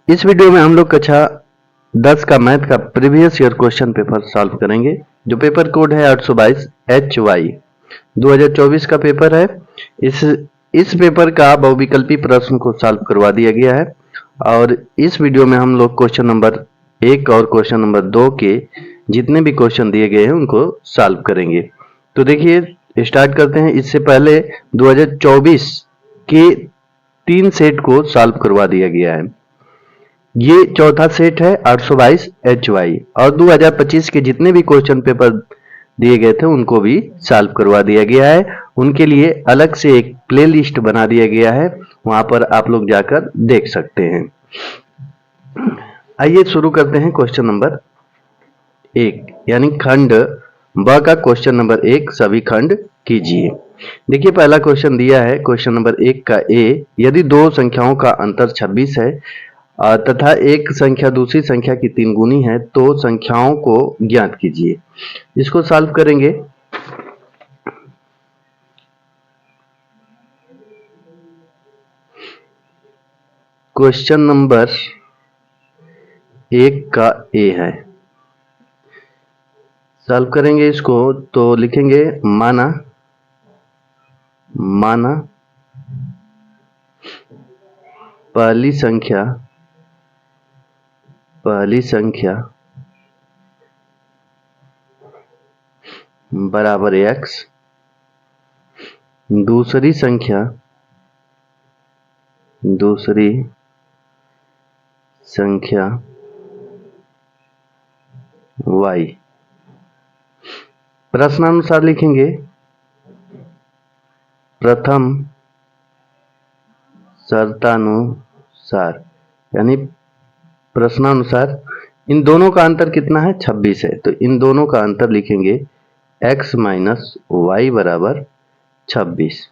इस वीडियो में हम लोग कक्षा 10 का मैथ का previous year question paper solve करेंगे। जो पेपर कोड है 822 HY 2024 का पेपर है। इस पेपर का बहुविकल्पी प्रश्न को सॉल्व करवा दिया गया है और इस वीडियो में हम लोग क्वेश्चन नंबर 1 और क्वेश्चन नंबर 2 के जितने भी क्वेश्चन दिए गए हैं उनको सॉल्व करेंगे। तो देखिए स्टार्ट करते हैं। इससे पहले 2024 के 3 सेट को सॉल्व करवा दिया गया है। ये चौथा सेट है 822 HY और 2025 के जितने भी क्वेश्चन पेपर दिए गए थे उनको भी सॉल्व करवा दिया गया है। उनके लिए अलग से एक प्लेलिस्ट बना दिया गया है, वहां पर आप लोग जाकर देख सकते हैं। आइए शुरू करते हैं क्वेश्चन नंबर 1 यानी खंड ब का क्वेश्चन नंबर 1 सभी खंड कीजिए। देखिए पहला क्वेश्चन दिया है क्वेश्चन नंबर 1 का ए, यदि दो संख्याओं का अंतर 26 है तथा एक संख्या दूसरी संख्या की 3 गुनी है तो संख्याओं को ज्ञात कीजिए। इसको सॉल्व करेंगे। क्वेश्चन नंबर 1 का ए है। सॉल्व करेंगे इसको तो लिखेंगे माना पहली संख्या बराबर x, दूसरी संख्या y। प्रश्नानुसार लिखेंगे प्रथम शर्तानुसार यानी प्रश्नानुसार इन दोनों का अंतर कितना है 26 है, तो इन दोनों का अंतर लिखेंगे x माइनस वाई बराबर 26।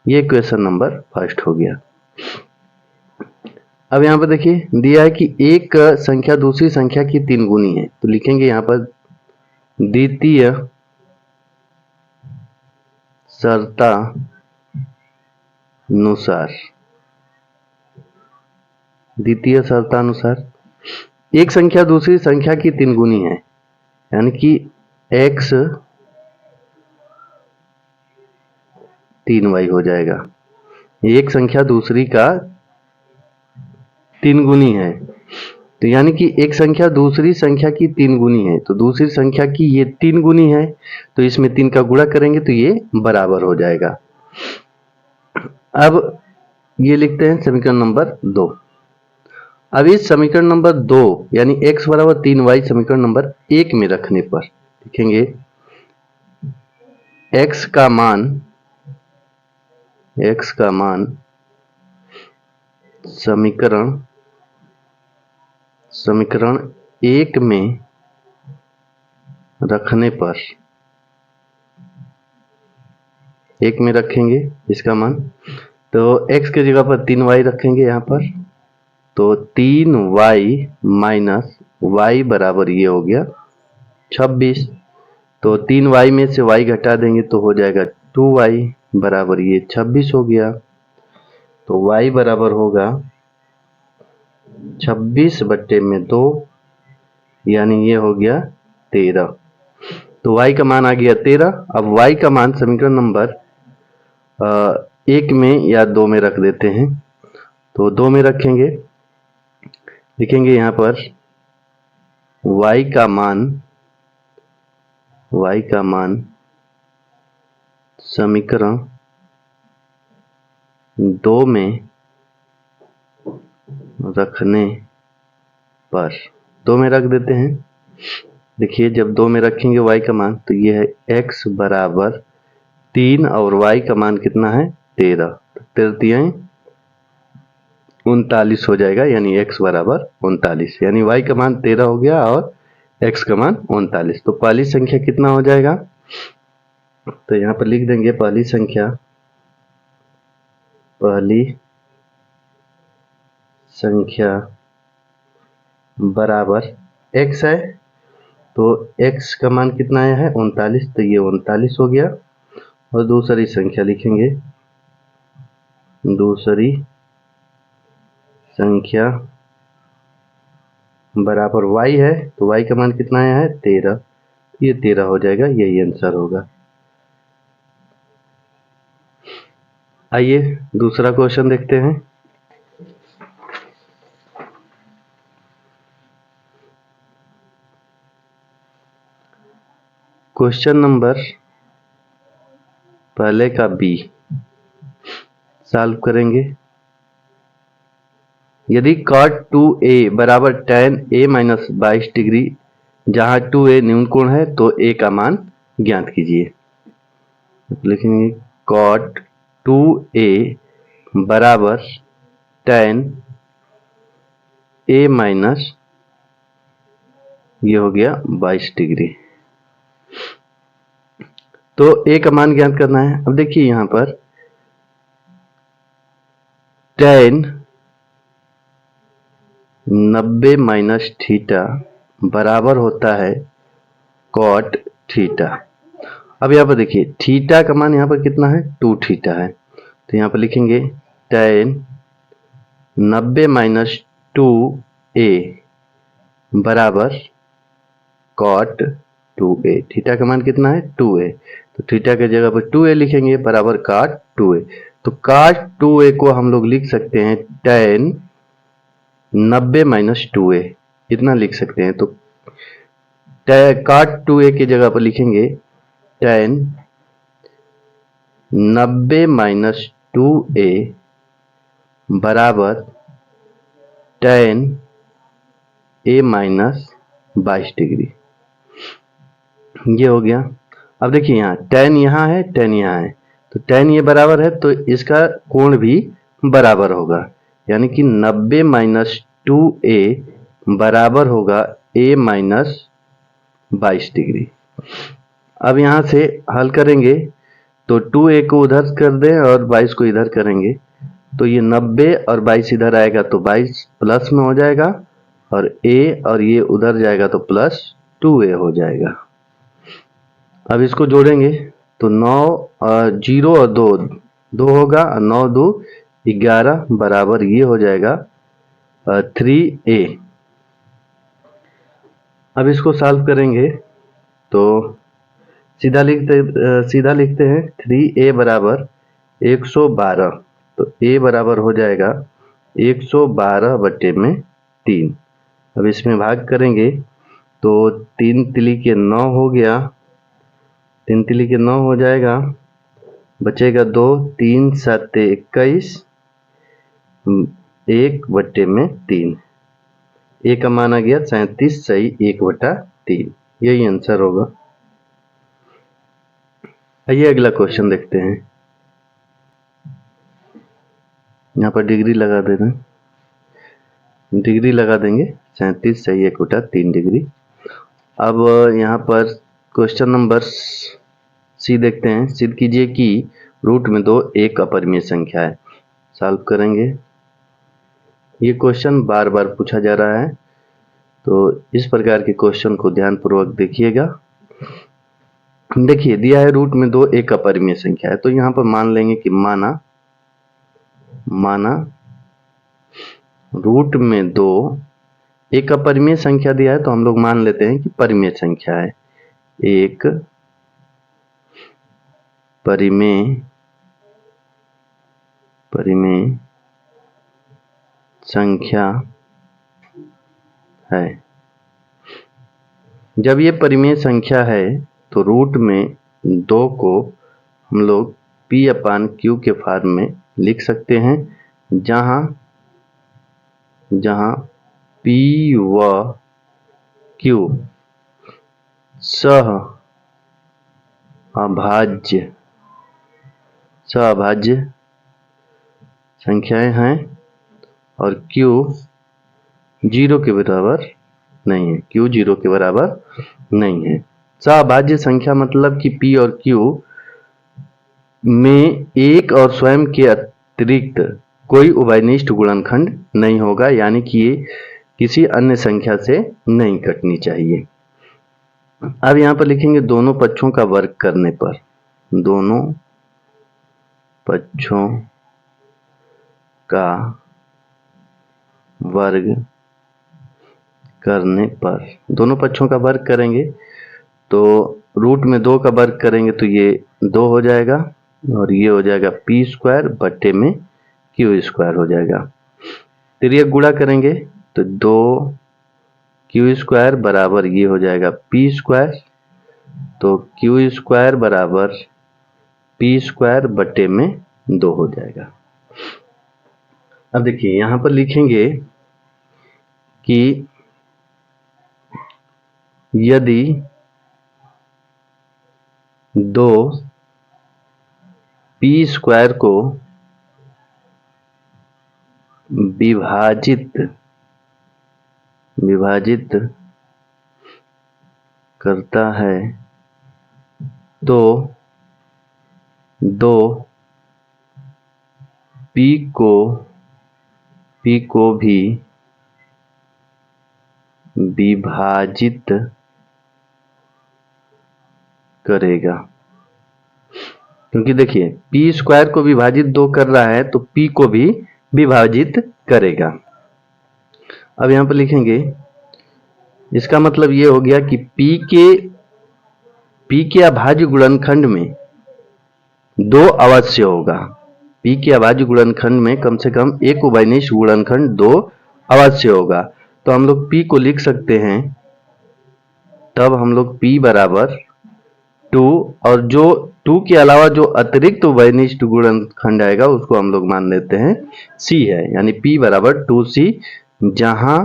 ये क्वेश्चन नंबर फर्स्ट हो गया। अब यहाँ पर देखिए दिया है कि एक संख्या दूसरी संख्या की 3 गुनी है, तो लिखेंगे यहाँ पर द्वितीय शर्तानुसार एक संख्या दूसरी संख्या की 3 गुनी है यानी कि x 3y हो जाएगा। एक संख्या दूसरी का 3 गुनी है, तो यानी कि एक संख्या दूसरी संख्या की 3 गुनी है, तो दूसरी संख्या की ये 3 गुनी है, तो इसमें 3 का गुणा करेंगे तो ये बराबर हो जाएगा। अब ये लिखते हैं समीकरण नंबर 2। अब इस समीकरण नंबर 2 यानी x बराबर 3y समीकरण नंबर 1 में रखने पर लिखेंगे x का मान समीकरण 1 में रखने पर 1 में रखेंगे इसका मान, तो x की जगह पर 3y रखेंगे यहाँ पर, तो 3y माइनस y बराबर ये हो गया 26। तो 3y में से y घटा देंगे तो हो जाएगा 2y बराबर ये 26 हो गया। तो y बराबर होगा 26 बट्टे में 2 यानी ये हो गया 13। तो y का मान आ गया 13। अब y का मान समीकरण नंबर 1 में या 2 में रख देते हैं, तो 2 में रखेंगे। लिखेंगे यहाँ पर y का मान समीकरण 2 में रखने पर 2 में रख देते हैं। देखिए जब 2 में रखेंगे y का मान तो ये है x बराबर 3 और y का मान कितना है 13, 13 39 हो जाएगा यानी x बराबर 39, यानी y का मान 13 हो गया और x का मान 39। तो पहली संख्या कितना हो जाएगा, तो यहाँ पर लिख देंगे पहली संख्या बराबर x है, तो x का मान कितना आया है 39, तो ये 39 हो गया। और दूसरी संख्या लिखेंगे दूसरी संख्या बराबर y है, तो y का मान कितना आया है 13, ये 13 हो जाएगा, यही आंसर होगा। आइए दूसरा क्वेश्चन देखते हैं। क्वेश्चन नंबर पहले का बी सॉल्व करेंगे। यदि cot 2a बराबर tan a माइनस 22 डिग्री, जहां 2a न्यून कोण है, तो a का मान ज्ञात कीजिए। लिखेंगे cot 2a बराबर tan a माइनस, ये हो गया 22 डिग्री। तो a का मान ज्ञात करना है। अब देखिए यहां पर tan 90 माइनस थीटा बराबर होता है cot थीटा। अब यहाँ पर देखिए थीटा का मान यहाँ पर कितना है 2 थीटा है, तो यहाँ पर लिखेंगे tan 90 माइनस 2a बराबर cot 2a। थीटा का मान कितना है 2a, तो थीटा की जगह पर 2a लिखेंगे बराबर cot 2a। तो cot 2a को हम लोग लिख सकते हैं tan 90 माइनस 2a, इतना लिख सकते हैं। तो cot 2a की जगह पर लिखेंगे tan 90 माइनस 2a बराबर tan a माइनस 22 डिग्री, ये हो गया। अब देखिए यहाँ tan यहाँ है, tan यहाँ है, तो tan ये बराबर है, तो इसका कोण भी बराबर होगा, यानी कि 90 माइनस 2a बराबर होगा a माइनस 22 डिग्री। अब यहाँ से हल करेंगे तो 2a को उधर कर दें और 22 को इधर करेंगे, तो ये 90 और 22 इधर आएगा तो 22 प्लस में हो जाएगा, और a और ये उधर जाएगा तो प्लस 2a हो जाएगा। अब इसको जोड़ेंगे तो 9 0 और 2 2 होगा, 9 2 11 बराबर ये हो जाएगा 3a। अब इसको सॉल्व करेंगे तो सीधा लिखते हैं 3a बराबर 112, तो a बराबर हो जाएगा 112 बटे में 3। अब इसमें भाग करेंगे तो 3 तिली के 9 हो गया, 3 तिली के 9 हो जाएगा, बचेगा 2, 3 7 21, 1 बटे में 3, a का मान आ गया 37, सही 1/3, यही आंसर होगा। आइए अगला क्वेश्चन देखते हैं। यहाँ पर डिग्री लगा देना, डिग्री लगा देंगे 37, सही 1/3 डिग्री। अब यहाँ पर क्वेश्चन नंबर सी देखते हैं। सिद्ध कीजिए कि रूट में 2 एक अपरिमेय संख्या है। सॉल्व करेंगे। ये क्वेश्चन बार बार पूछा जा रहा है, तो इस प्रकार के क्वेश्चन को ध्यानपूर्वक देखिएगा। देखिए दिया है रूट में 2 एक अपरिमेय संख्या है, तो यहाँ पर मान लेंगे कि माना रूट में 2 एक अपरिमेय संख्या दिया है, तो हम लोग मान लेते हैं कि परिमेय संख्या है। एक परिमेय संख्या है। जब ये परिमेय संख्या है तो रूट में 2 को हम लोग p/q के फॉर्म में लिख सकते हैं, जहां p व q सह-अभाज्य संख्याएं हैं और q 0 के बराबर नहीं है, q 0 के बराबर नहीं है। सह-अभाज्य संख्या मतलब कि p और q में एक और स्वयं के अतिरिक्त कोई उभयनिष्ठ गुणनखंड नहीं होगा, यानी कि ये किसी अन्य संख्या से नहीं कटनी चाहिए। अब यहाँ पर लिखेंगे दोनों पक्षों का वर्ग करने पर, दोनों पक्षों का वर्ग करने पर दोनों पक्षों का वर्ग करेंगे तो रूट में 2 का वर्ग करेंगे तो ये 2 हो जाएगा और ये हो जाएगा पी स्क्वायर बट्टे में क्यू स्क्वायर हो जाएगा। फिर ये गुणा करेंगे तो 2 क्यू स्क्वायर बराबर ये हो जाएगा पी स्क्वायर, तो क्यू स्क्वायर बराबर पी स्क्वायर बट्टे में 2 हो जाएगा। अब देखिए यहां पर लिखेंगे कि यदि 2 पी स्क्वायर को विभाजित करता है तो 2 पी को भी विभाजित करेगा, क्योंकि देखिए पी स्क्वायर को विभाजित 2 कर रहा है तो पी को भी विभाजित करेगा। अब यहां पर लिखेंगे इसका मतलब ये हो गया कि पी के अभाज्य गुणनखंड में 2 अवश्य होगा। पी के अभाज्य गुणनखंड में कम से कम एक उभयनिष्ठ गुणनखंड 2 अवश्य होगा। तो हम लोग पी को लिख सकते हैं, तब हम लोग पी बराबर 2 और जो 2 के अलावा जो अतिरिक्त उभयनिष्ठ गुणनखंड आएगा उसको हम लोग मान लेते हैं सी है, यानी पी बराबर 2c, जहां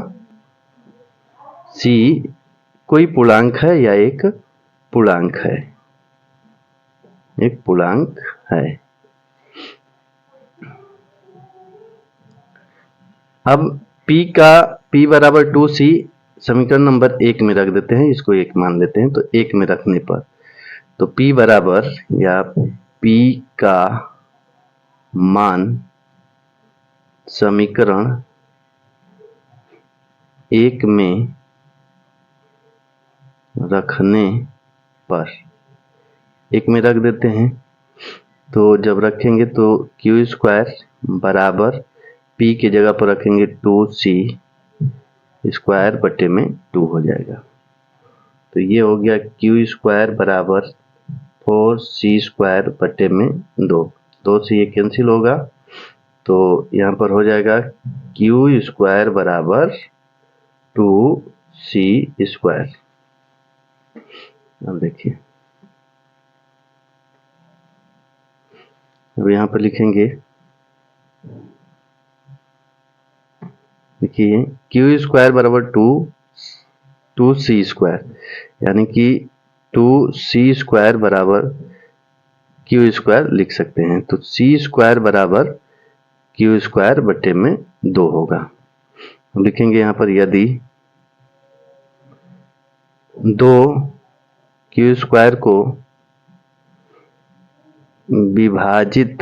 सी कोई पूर्णांक है या एक पूर्णांक है, एक पूर्णांक है। अब P बराबर 2c समीकरण नंबर 1 में रख देते हैं, इसको 1 मान लेते हैं। तो 1 में रखने पर तो P बराबर या P का मान समीकरण 1 में रखने पर 1 में रख देते हैं। तो जब रखेंगे तो क्यू स्क्वायर बराबर P की जगह पर रखेंगे 2c स्क्वायर बटे में 2 हो जाएगा। तो ये हो गया क्यू स्क्वायर बराबर 4c स्क्वायर बटे में 2, 2 से ये कैंसिल होगा तो यहाँ पर हो जाएगा क्यू स्क्वायर बराबर 2c स्क्वायर। अब देखिए अब यहाँ पर लिखेंगे, देखिए क्यू स्क्वायर बराबर 2c स्क्वायर, यानी कि 2c स्क्वायर बराबर क्यू स्क्वायर लिख सकते हैं। तो c स्क्वायर बराबर क्यू स्क्वायर बटे में 2 होगा। हम लिखेंगे यहाँ पर यदि 2 क्यू स्क्वायर को विभाजित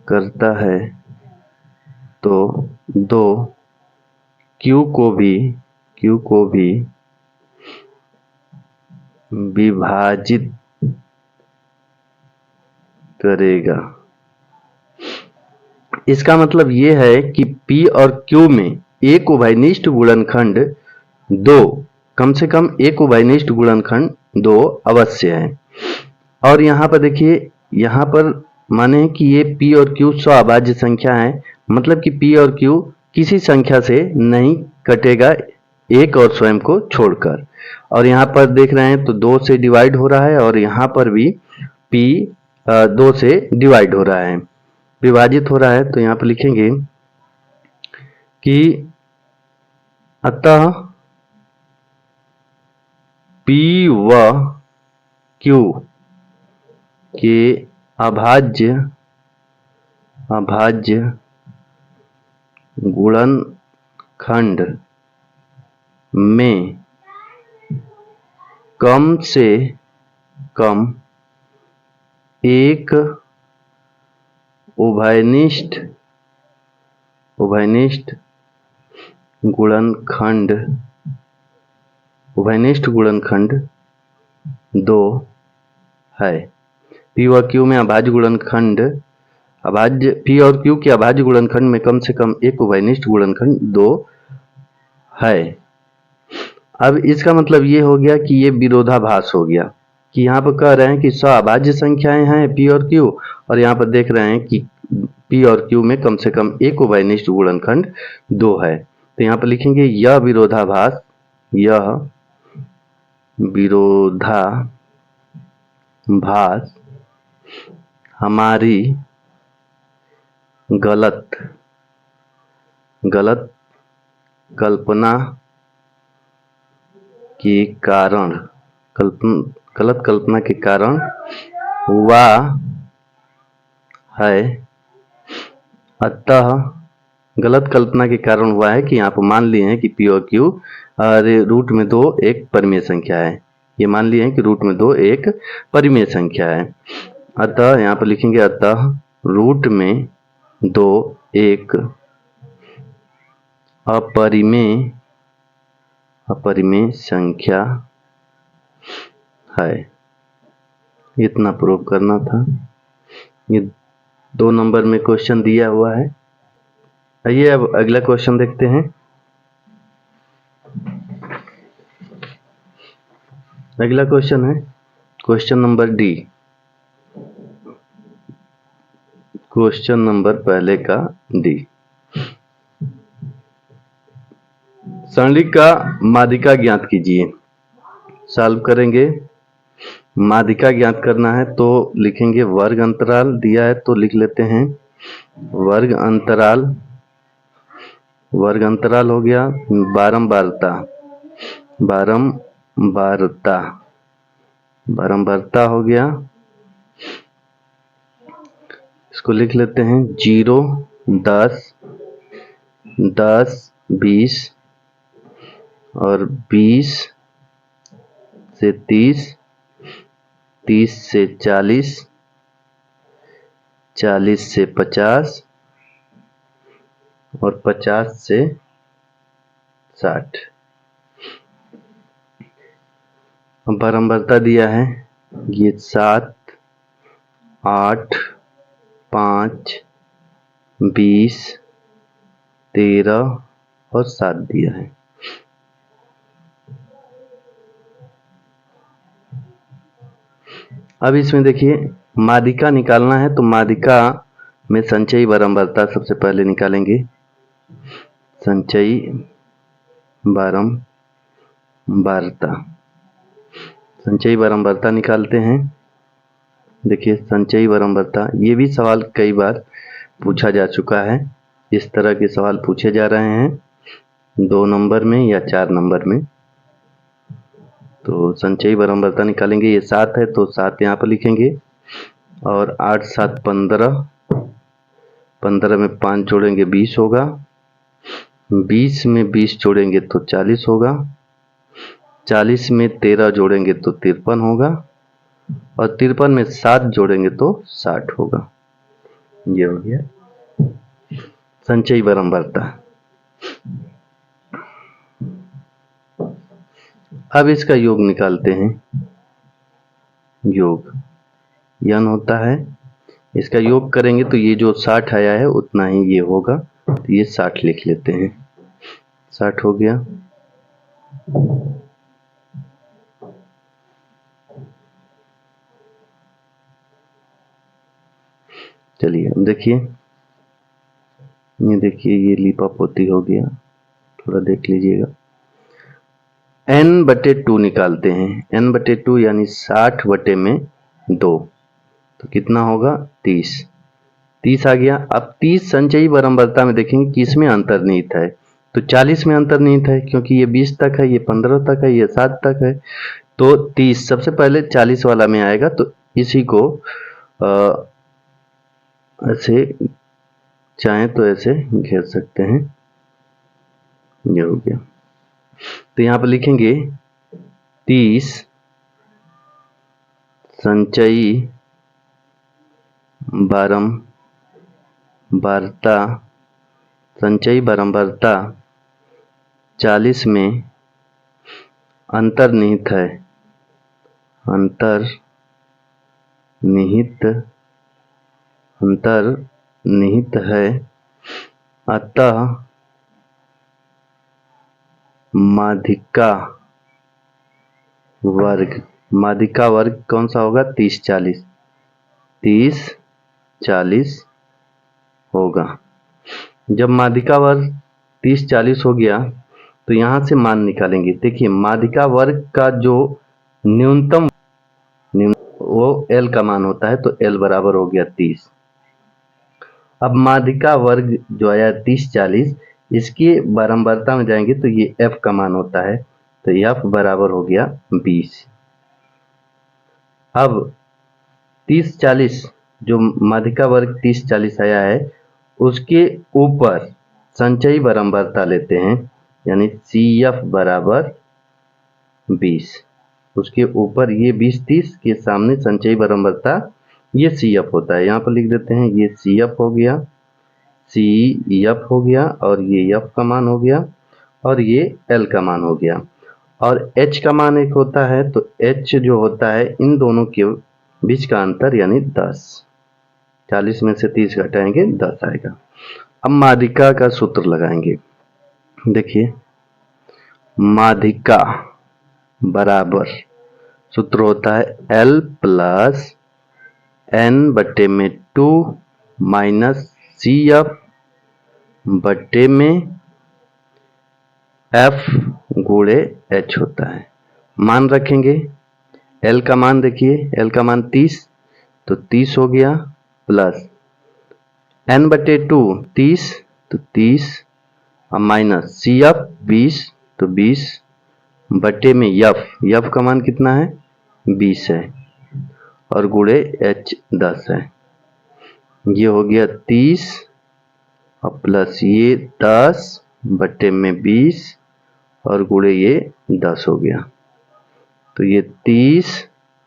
करता है तो 2 क्यू को भी विभाजित करेगा। इसका मतलब ये है कि P और Q में एक उभयनिष्ठ गुणनखंड 2, कम से कम एक उभयनिष्ठ गुणनखंड 2 अवश्य है। और यहाँ पर देखिए, यहाँ पर माने कि ये P और Q स्वअभाज्य संख्या है, मतलब कि P और Q किसी संख्या से नहीं कटेगा एक और स्वयं को छोड़कर। और यहाँ पर देख रहे हैं तो 2 से डिवाइड हो रहा है और यहाँ पर भी P 2 से डिवाइड हो रहा है, विभाजित हो रहा है। तो यहाँ पर लिखेंगे कि अतः P व Q के अभाज्य गुणनखंड में कम से कम एक उभयनिष्ठ गुणनखंड 2 है। P व Q में अभाज्य गुणनखंड अभाज्य पी और क्यू के अभाज्य गुणनखंड में कम से कम एक उभयनिष्ठ गुणनखंड 2 है। अब इसका मतलब ये हो गया कि ये विरोधाभास हो गया कि यहाँ पर कह रहे हैं कि अभाज्य संख्याएं हैं पी और क्यू, और यहाँ पर देख रहे हैं कि पी और क्यू में कम से कम एक उभयनिष्ठ गुणनखंड 2 है। तो यहाँ पर लिखेंगे यह विरोधाभास हमारी गलत कल्पना के कारण गलत कल्पना के कारण हुआ है। अतः गलत कल्पना के कारण हुआ है कि यहाँ पर मान लिए हैं कि पी और क्यू रूट में 2 एक परिमेय संख्या है। ये मान लिए हैं कि रूट में 2 एक परिमेय संख्या है। अतः यहाँ पर लिखेंगे अतः रूट में 2 एक अपरिमेय संख्या है। इतना प्रूव करना था। ये 2 नंबर में क्वेश्चन दिया हुआ है। आइए अब अगला क्वेश्चन देखते हैं। अगला क्वेश्चन है question number D. Question number पहले का डी। सारणिक का माध्यिका ज्ञात कीजिए। सॉल्व करेंगे। माध्यिका ज्ञात करना है तो लिखेंगे वर्ग अंतराल दिया है तो लिख लेते हैं वर्ग अंतराल हो गया। बारंबारता हो गया। इसको लिख लेते हैं 0 10 10 20 और 20 से 30 30 से 40 40 से 50 और 50 से 60। बारंबारता दिया है ये 7 8 5 20 13 और 7 दिया है। अब इसमें देखिए माध्यिका निकालना है तो माध्यिका में संचयी बारंबारता सबसे पहले निकालेंगे। संचयी बारंबारता निकालते हैं। देखिए संचयी बारंबारता, ये भी सवाल कई बार पूछा जा चुका है। इस तरह के सवाल पूछे जा रहे हैं 2 नंबर में या 4 नंबर में। तो संचयी बारंबारता निकालेंगे। ये 7 है तो 7 यहाँ पर लिखेंगे और 8 7 15 15 में 5 जोड़ेंगे 20 होगा। 20 में 20 जोड़ेंगे तो 40 होगा। 40 में 13 जोड़ेंगे तो 53 होगा और 53 में 7 जोड़ेंगे तो 60 होगा। ये हो गया संचयी बारंबारता। अब इसका योग निकालते हैं। योग n होता है, इसका योग करेंगे तो ये जो 60 आया है उतना ही ये होगा, तो ये 60 लिख लेते हैं। 60 हो गया। चलिए अब देखिए, ये देखिए ये लिपापोती हो गया, थोड़ा देख लीजिएगा। n/2 निकालते हैं। n/2 यानी 60 बटे में 2 तो कितना होगा 30। 30 आ गया। अब 30 संचयी बारंबारता में देखेंगे कि इसमें अंतर्निहित है तो 40 में अंतर्निहित है क्योंकि ये 20 तक है, ये 15 तक है, ये 7 तक है। तो 30 सबसे पहले 40 वाला में आएगा तो इसी को ऐसे चाहें तो ऐसे घेर सकते हैं। ये हो गया। तो यहाँ पर लिखेंगे 30 संचयी बारंबारता 40 में अंतर्निहित है। अंतर्निहित निहित है, अतः माध्यिका वर्ग कौन सा होगा? 30-40, 30-40 होगा। जब माध्यिका वर्ग 30-40 हो गया तो यहां से मान निकालेंगे। देखिए माध्यिका वर्ग का जो न्यूनतम वो L का मान होता है, तो L बराबर हो गया 30। अब माध्यिका वर्ग जो आया 30-40, इसकी बारंबारता में जाएंगे तो ये F का मान होता है, तो F बराबर हो गया 20। अब 30-40 जो माध्यिका वर्ग 30-40 आया है, उसके ऊपर संचयी बारंबारता लेते हैं, यानी CF बराबर 20। उसके ऊपर ये 20-30 के सामने संचयी बारंबारता ये CF होता है, यहाँ पर लिख देते हैं। ये CF हो गया, CF हो गया, और ये F का मान हो गया, और ये L का मान हो गया। और H का मान एक होता है, तो H जो होता है इन दोनों के बीच का अंतर यानी 10। 40 में से 30 घटाएंगे 10 आएगा। अब माध्यिका का सूत्र लगाएंगे। देखिए माध्यिका बराबर सूत्र होता है L प्लस N बटे में 2 माइनस CF बटे में F गुणे H होता है। मान रखेंगे। L का मान देखिए, L का मान 30, तो 30 हो गया, प्लस N बटे 2 30, तो 30, और माइनस CF 20, तो 20 बटे में F का मान कितना है? 20 है, और गुणे H 10 है। ये हो गया 30 और प्लस ये 10 बटे में 20 और गुणे ये 10 हो गया। तो ये 30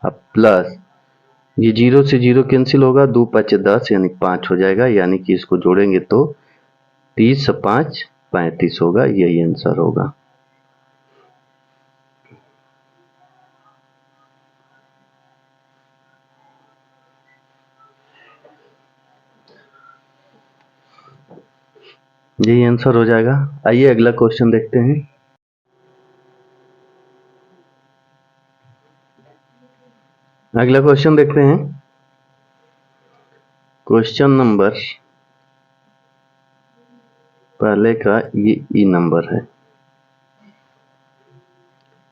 और प्लस ये 0 से 0 कैंसिल होगा, 2 5 10 यानी 5 हो जाएगा। यानी कि इसको जोड़ेंगे तो 30 से 5 35 होगा। यही आंसर होगा। यही आंसर हो जाएगा। आइए अगला क्वेश्चन देखते हैं। अगला क्वेश्चन देखते हैं। क्वेश्चन नंबर पहले का ये ई नंबर है।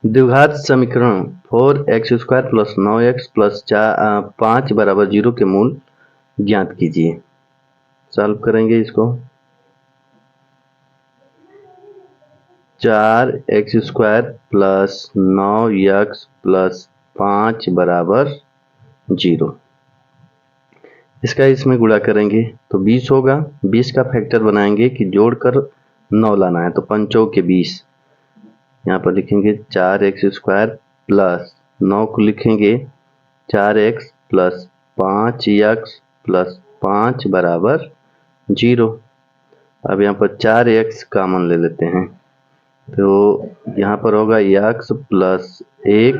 द्विघात समीकरण 4x² प्लस 9x प्लस 5 बराबर 0 के मूल ज्ञात कीजिए। सॉल्व करेंगे इसको। 4x² प्लस 9x प्लस 5 बराबर 0। इसका इसमें गुणा करेंगे तो 20 होगा। 20 का फैक्टर बनाएंगे कि जोड़कर 9 लाना है, तो 5 के 20। यहाँ पर लिखेंगे 4x² प्लस 9 को लिखेंगे 4x प्लस 5x प्लस 5 बराबर 0। अब यहाँ पर 4x कॉमन ले लेते हैं, तो यहाँ पर होगा x प्लस 1,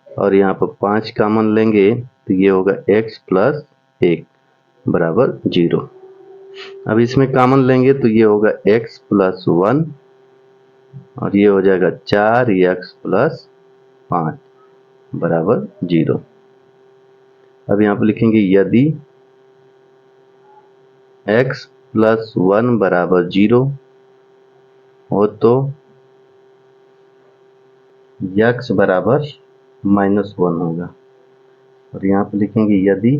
और यहाँ पर 5 कॉमन लेंगे तो ये होगा x प्लस 1 बराबर 0। अब इसमें कॉमन लेंगे तो ये होगा x प्लस 1, और ये हो जाएगा 4x प्लस 5 बराबर 0। अब यहाँ पर लिखेंगे यदि x प्लस 1 बराबर 0 हो तो x बराबर -1 होगा। और यहाँ पर लिखेंगे यदि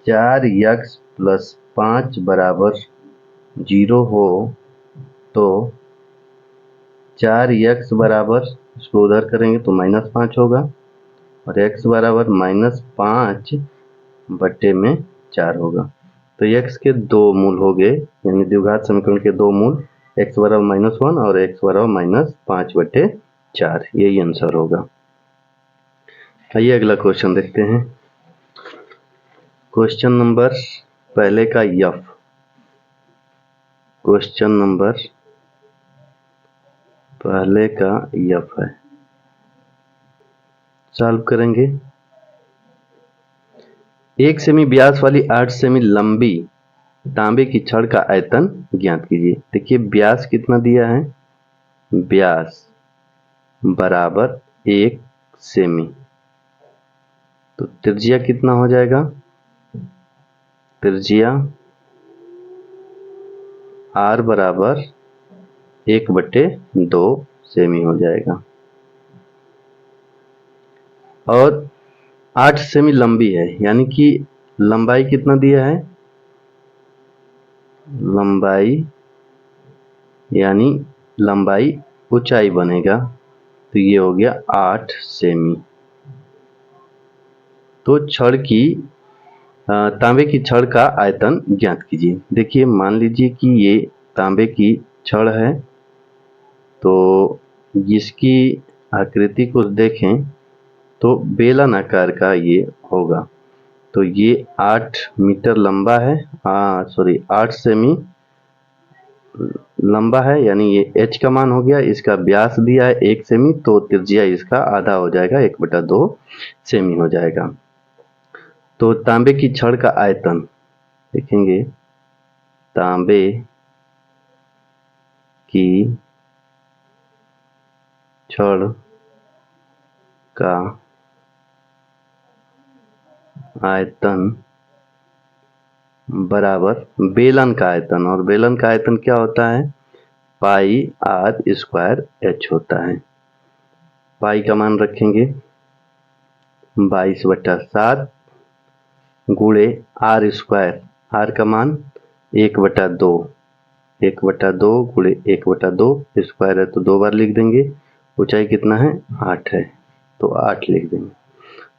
4x प्लस 5 बराबर 0 हो तो 4x बराबर, इसको उधर करेंगे तो -5 होगा, और x बराबर -5 बटे में 4 होगा। तो x के दो मूल हो गए, यानी द्विघात समीकरण के दो मूल, x बराबर -1 और x बराबर -5 बटे 4। यही आंसर होगा। आइए अगला क्वेश्चन देखते हैं। क्वेश्चन नंबर पहले का F, क्वेश्चन नंबर पहले का F है। सॉल्व करेंगे। 1 सेमी व्यास वाली 8 सेमी लंबी तांबे की छड़ का आयतन ज्ञात कीजिए। देखिए व्यास कितना दिया है, व्यास बराबर 1 सेमी, तो त्रिज्या कितना हो जाएगा, त्रिज्या r बराबर 1/2 सेमी हो जाएगा। और 8 सेमी लंबी है, यानी कि लंबाई कितना दिया है, लंबाई यानी लंबाई ऊंचाई बनेगा, तो ये हो गया 8 सेमी। तो छड़ की तांबे की छड़ का आयतन ज्ञात कीजिए। देखिए मान लीजिए कि ये तांबे की छड़ है, तो जिसकी आकृति को देखें तो बेलन आकार का ये होगा। तो ये 8 मीटर लंबा है, 8 सेमी लंबा है, यानी ये h का मान हो गया। इसका व्यास दिया है 1 सेमी, तो त्रिज्या इसका आधा हो जाएगा, 1/2 सेमी हो जाएगा। तो तांबे की छड़ का आयतन देखेंगे, तांबे की छड़ का आयतन बराबर बेलन का आयतन, और बेलन का आयतन क्या होता है, पाई आर स्क्वायर एच होता है। पाई का मान रखेंगे 22/7 गुणे आर स्क्वायर, आर का मान 1/2, 1/2 गुणे 1/2 स्क्वायर है तो 2 बार लिख देंगे। ऊंचाई कितना है, 8 है, तो 8 लिख देंगे।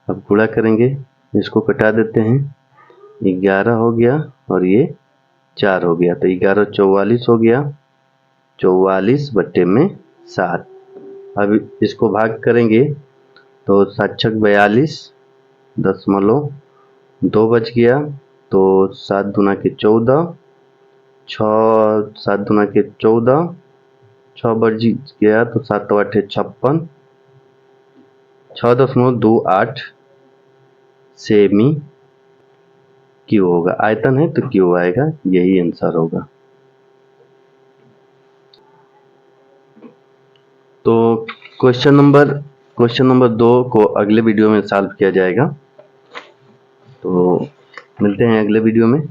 अब गुणा करेंगे, इसको कटा देते हैं, 11 हो गया और ये 4 हो गया, तो 11 44 हो गया, 44/7। अब इसको भाग करेंगे तो 7×6 42 दशमलव 2 बच गया, तो 7 दूना के 14, 7 दूना के 14, 6 बच गया तो 7 8 56, 6.28 सेमी क्यू होगा। आयतन है तो क्यू आएगा, यही आंसर होगा। तो क्वेश्चन नंबर 2 को अगले वीडियो में सॉल्व किया जाएगा। तो मिलते हैं अगले वीडियो में।